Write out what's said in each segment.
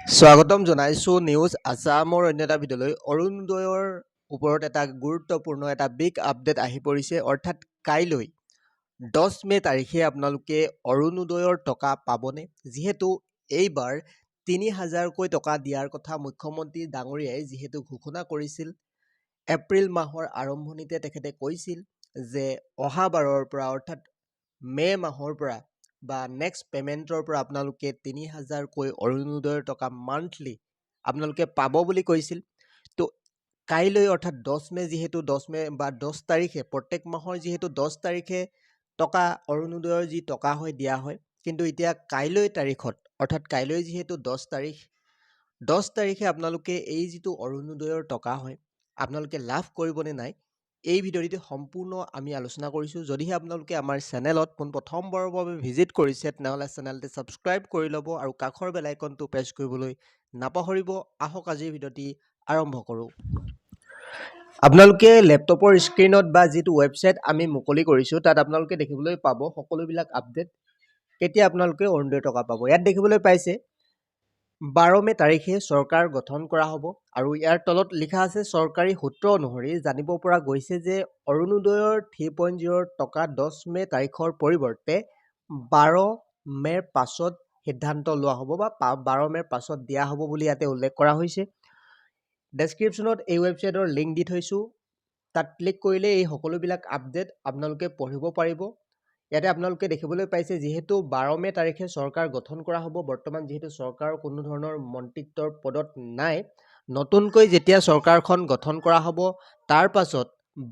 স্বাগতম জনাইছো নিউজ আছামৰ অন্য এটা ভিডিঅ'লৈ অৰুণোদয়ৰ ওপৰত এটা গুৰুত্বপূৰ্ণ এটা বিগ আপডেট আহি পৰিছে অৰ্থাৎ কাইলৈ 10 মে তাৰিখে আপোনালোকে অৰুণোদয়ৰ টকা পাবনে যিহেতু এইবাৰ 3000কৈ টকা দিয়াৰ কথা মুখ্যমন্ত্ৰী ডাঙৰীয়াই যিহেতু ঘোষণা কৰিছিল এপ্ৰিল মাহৰ আৰম্ভণিতে তেখেতে কৈছিল যে অহাবাৰৰ পৰা অৰ্থাৎ মে মাহৰ পৰা বা নেক্সট পেমেণ্টৰ পৰা আপোনালোকে 3000কৈ অৰুণোদয়ৰ টকা মান্থলি আপোনালোকে পাব বুলি কৈছিল তো কাইলৈ অৰ্থাৎ 10 মে যিহেতু 10 মে বা 10 তাৰিখে প্ৰত্যেক মাহৰ যিহেতু 10 তাৰিখে টকা অৰুণোদয়ৰ যি টকা হয় দিয়া হয় কিন্তু এতিয়া কাইলৈ তাৰিখত অৰ্থাৎ কাইলৈ যিহেতু 10 তাৰিখে আপোনালোকে এই যিটো অৰুণোদয়ৰ টকা হয় আপোনালোকে লাভ কৰিবনে নাই এই ভিডিঅ'টিতে সম্পূৰ্ণ আমি আলোচনা কৰিছোঁ যদিহে আপোনালোকে আমাৰ চেনেলত পোনপ্ৰথমবাৰৰ বাবে ভিজিট কৰিছে তেনেহ'লে চেনেলটি ছাবস্ক্ৰাইব কৰি ল'ব আৰু কাষৰ বেল আইকনটো প্ৰেছ কৰিবলৈ নাপাহৰিব আহক আজিৰ ভিডিঅ'টি আৰম্ভ কৰোঁ আপোনালোকে লেপটপৰ স্ক্ৰীনত বা যিটো ৱেবছাইট আমি মুকলি কৰিছোঁ তাত আপোনালোকে দেখিবলৈ পাব সকলোবিলাক আপডেট কেতিয়া আপোনালোকে অৰুণোদয় টকা পাব ইয়াত দেখিবলৈ পাইছে 12 মে তাৰিখে চৰকাৰ গঠন কৰা হ'ব আৰু ইয়াৰ তলত লিখা আছে চৰকাৰী সূত্ৰ অনুসৰি জানিব পৰা গৈছে যে অৰুণোদয়ৰ 3.0 টকা 10 মে তাৰিখৰ পৰিৱৰ্তে 12 মেৰ পাছত সিদ্ধান্ত লোৱা হ'ব বা 12 মেৰ পাছত দিয়া হ'ব বুলি ইয়াতে উল্লেখ কৰা হৈছে ডেছক্ৰিপশ্যনত এই ৱেবছাইটৰ লিংক দি থৈছোঁ তাত ক্লিক কৰিলে এই সকলোবিলাক আপডেট আপোনালোকে পঢ়িব পাৰিব ইয়াতে আপোনালোকে দেখিবলৈ পাইছে যিহেতু 12 মে তাৰিখে চৰকাৰ গঠন কৰা হ'ব বৰ্তমান যিহেতু চৰকাৰ কোনো ধৰণৰ মন্ত্ৰিত্বৰ পদত নাই নতুনকৈ যেতিয়া চৰকাৰখন গঠন কৰা হ'ব তাৰ পাছত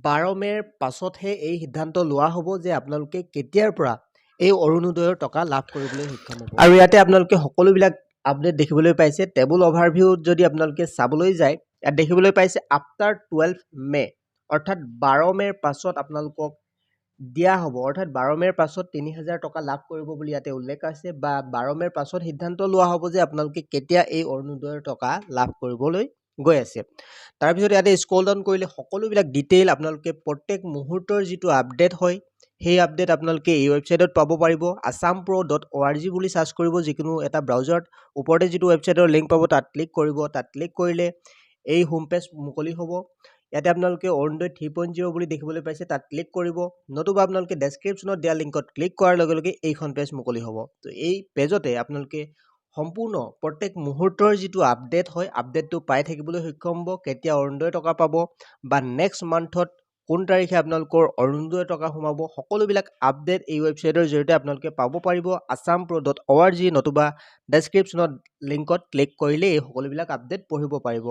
12 মেৰ পাছতহে এই সিদ্ধান্ত লোৱা হ'ব যে আপোনালোকে কেতিয়াৰ পৰা এই অৰুণোদয়ৰ টকা লাভ কৰিবলৈ সক্ষম হ'ব আৰু ইয়াতে আপোনালোকে সকলোবিলাক আপডেট দেখিবলৈ পাইছে টেবুল অভাৰভিউত যদি আপোনালোকে চাবলৈ যায় ইয়াত দেখিবলৈ পাইছে আফটাৰ 12 মে অৰ্থাৎ 12 মেৰ পাছত আপোনালোকক দিয়া হ'ব অৰ্থাৎ 12 মেৰ পাছত 3000 টকা লাভ কৰিব বুলি ইয়াতে উল্লেখ আছে বা 12 মেৰ পাছত সিদ্ধান্ত লোৱা হ'ব যে আপোনালোকে কেতিয়া এই অৰুণোদয়ৰ টকা লাভ কৰিবলৈ গৈ আছে তাৰপিছত ইয়াতে স্ক্ৰল ডাউন কৰিলে সকলোবিলাক ডিটেইল আপোনালোকে প্ৰত্যেক মুহূৰ্তৰ যিটো আপডেট হয় সেই আপডেট আপোনালোকে এই ৱেবছাইটত পাব পাৰিব assampro.org বুলি সাৰ্চ কৰিব যিকোনো এটা ব্ৰাউজাৰত ওপৰতে যিটো ৱেবছাইটৰ লিংক পাব তাত ক্লিক কৰিব তাত ক্লিক কৰিলে এই হোম পেজ মুকলি হ'ব ইয়াতে আপোনালোকে অৰুণোদয় 3.0 বুলি দেখিবলৈ পাইছে তাত ক্লিক কৰিব নতুবা আপোনালোকে ডেছক্ৰিপশ্যনত দিয়া লিংকত ক্লিক কৰাৰ লগে লগে এইখন পেজ মুকলি হ'ব তো এই পেজতে আপোনালোকে সম্পূৰ্ণ প্ৰত্যেক মুহূৰ্তৰ যিটো আপডেট হয় আপডেটটো পাই থাকিবলৈ সক্ষম হ'ব কেতিয়া অৰুণোদয় টকা পাব বা নেক্সট মান্থত কোন তাৰিখে আপোনালোকৰ অৰুণোদয় টকা সোমাব সকলোবিলাক আপডেট এই ৱেবছাইটৰ জৰিয়তে আপোনালোকে পাব পাৰিব assampro.org নতুবা ডেছক্ৰিপশ্যনত লিংকত ক্লিক কৰিলে এই সকলোবিলাক আপডেট পঢ়িব পাৰিব